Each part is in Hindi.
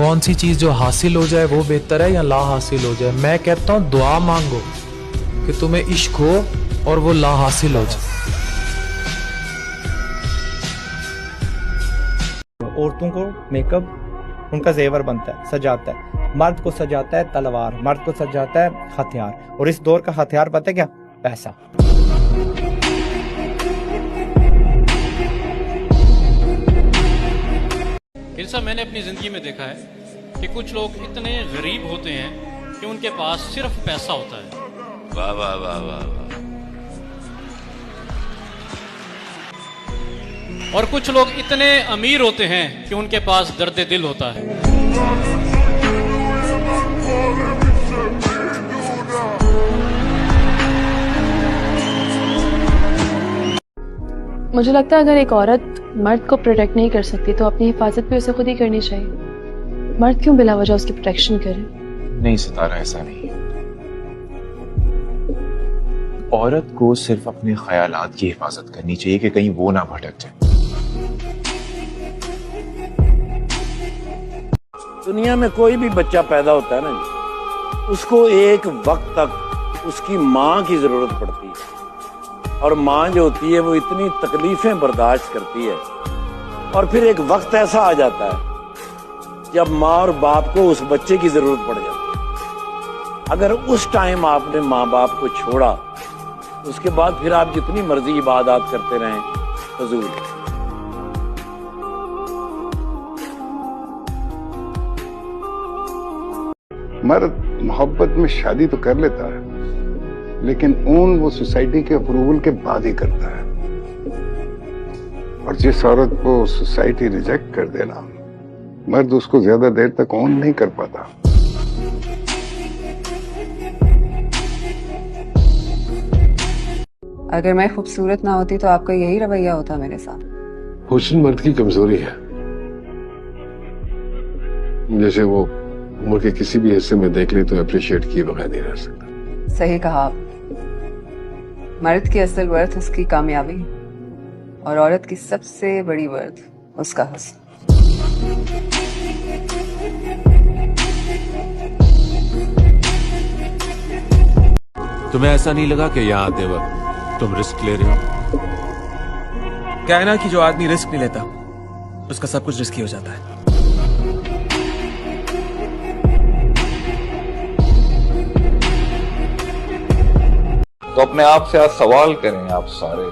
कौन सी चीज जो हासिल हो जाए वो बेहतर है या ला हासिल हो जाए? मैं कहता हूँ दुआ मांगो कि तुम्हें इश्क हो और वो ला हासिल हो जाए। औरतों को मेकअप उनका जेवर बनता है, सजाता है। मर्द को सजाता है तलवार, मर्द को सजाता है हथियार। और इस दौर का हथियार पता है क्या? पैसा। फिर मैंने अपनी जिंदगी में देखा है कि कुछ लोग इतने गरीब होते हैं कि उनके पास सिर्फ पैसा होता है। वाह वाह वाह वाह वाह। और कुछ लोग इतने अमीर होते हैं कि उनके पास दर्द दिल होता है। मुझे लगता है अगर एक औरत मर्द को प्रोटेक्ट नहीं कर सकती तो अपनी हिफाजत भी उसे खुद ही करनी चाहिए। मर्द क्यों बिला वजह उसकी प्रोटेक्शन करे? नहीं सितारा, ऐसा नहीं है। औरत को सिर्फ अपने ख्यालात की हिफाजत करनी चाहिए कि कहीं वो ना भटक जाए। दुनिया में कोई भी बच्चा पैदा होता है ना, उसको एक वक्त तक उसकी माँ की जरूरत पड़ती है। और माँ जो होती है वो इतनी तकलीफें बर्दाश्त करती है। और फिर एक वक्त ऐसा आ जाता है जब माँ और बाप को उस बच्चे की जरूरत पड़ जाती है। अगर उस टाइम आपने माँ बाप को छोड़ा, उसके बाद फिर आप जितनी मर्जी इबादत करते रहें, फजूल। मर्द मोहब्बत में शादी तो कर लेता है, लेकिन ओन वो सोसाइटी के अप्रूवल के बाद ही करता है। और जिस औरत को सोसाइटी रिजेक्ट कर देना, मर्द उसको ज्यादा देर तक ओन नहीं कर पाता। अगर मैं खूबसूरत ना होती तो आपका यही रवैया होता मेरे साथ। हुस्न मर्द की कमजोरी है। जैसे वो उम्र के किसी भी हिस्से में देख ले तो अप्रिशिएट किए बगैर नहीं रह सकता। सही कहा आप। मर्द की असल वर्थ उसकी कामयाबी और औरत की सबसे बड़ी वर्थ उसका हुस्न। तुम्हें ऐसा नहीं लगा कि यहाँ आते वक्त तुम रिस्क ले रहे हो? क्या है ना कि जो आदमी रिस्क नहीं लेता उसका सब कुछ रिस्की हो जाता है। तो अपने आप से आज सवाल करें आप सारे,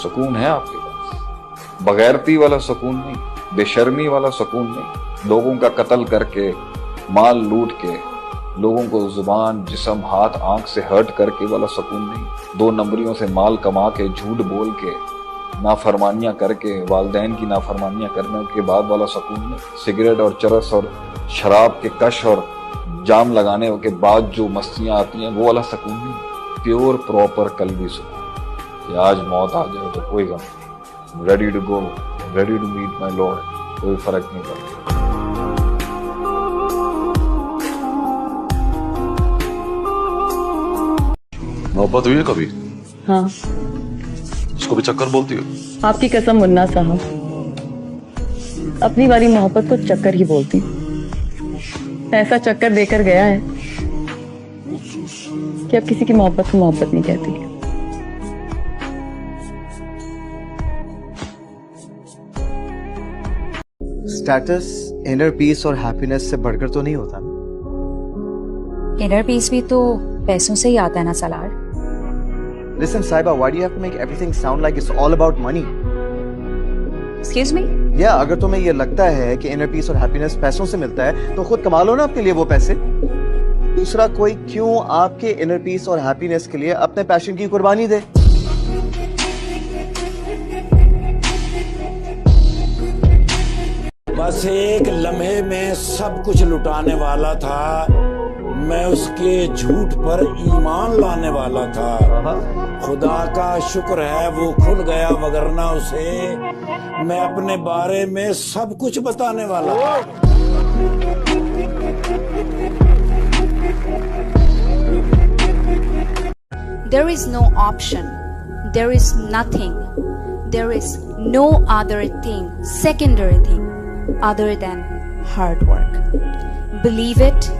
सुकून है आपके पास? बगैरती वाला सुकून नहीं, बेशर्मी वाला सुकून नहीं, लोगों का कत्ल करके, माल लूट के, लोगों को जुबान, जिस्म, हाथ, आंख से हर्ट करके वाला सुकून नहीं, 2 नंबरियों से माल कमा के, झूठ बोल के, नाफरमानियां करके, वालिदैन की नाफरमानियां करने के बाद वाला सुकून नहीं, सिगरेट और चरस और शराब के कश और जाम लगाने के बाद जो मस्तियां आती हैं वो वाला सुकून नहीं। प्योर प्रॉपर कल्बी सुकून कि आज मौत आ जाए तो कोई गम नहीं, ready to go, ready to meet my lord, कोई फर्क नहीं पड़ता। मोहब्बत हुई है कभी? हाँ। उसको भी चक्कर बोलती हो? आपकी कसम मुन्ना साहब, अपनी वाली मोहब्बत को चक्कर ही बोलती। ऐसा चक्कर देकर गया है कि अब किसी की मोहब्बत को मोहब्बत नहीं कहती। स्टेटस इनर पीस और हैप्पीनेस से बढ़कर तो नहीं होता ना? इनर पीस भी तो पैसों से ही आता है ना Salaar. Listen Saiba, why do you have to make everything sound like it's all about money? Excuse me? Yeah, अगर तुम्हें ये लगता है कि इनर पीस और हैप्पीनेस पैसों से मिलता है तो खुद कमा लो ना अपने लिए वो पैसे। दूसरा कोई क्यों आपके इनर पीस और हैप्पीनेस के लिए अपने पैशन की कुर्बानी दे? बस एक लम्हे में सब कुछ लुटाने वाला था मैं, उसके झूठ पर ईमान लाने वाला था। खुदा का शुक्र है वो खुल गया, वगरना उसे मैं अपने बारे में सब कुछ बताने वाला था। There is no option. There is nothing. There is no other thing, secondary thing, other than hard work. Believe it,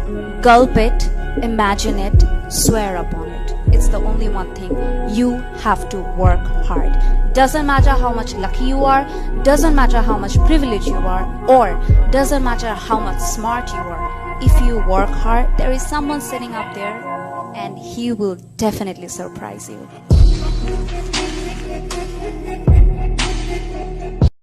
gulp it, imagine it, swear upon it. It's the only one thing. You have to work hard. Doesn't matter how much lucky you are, doesn't matter how much privileged you are, or doesn't matter how much smart you are. If you work hard, there is someone sitting up there and he will definitely surprise you.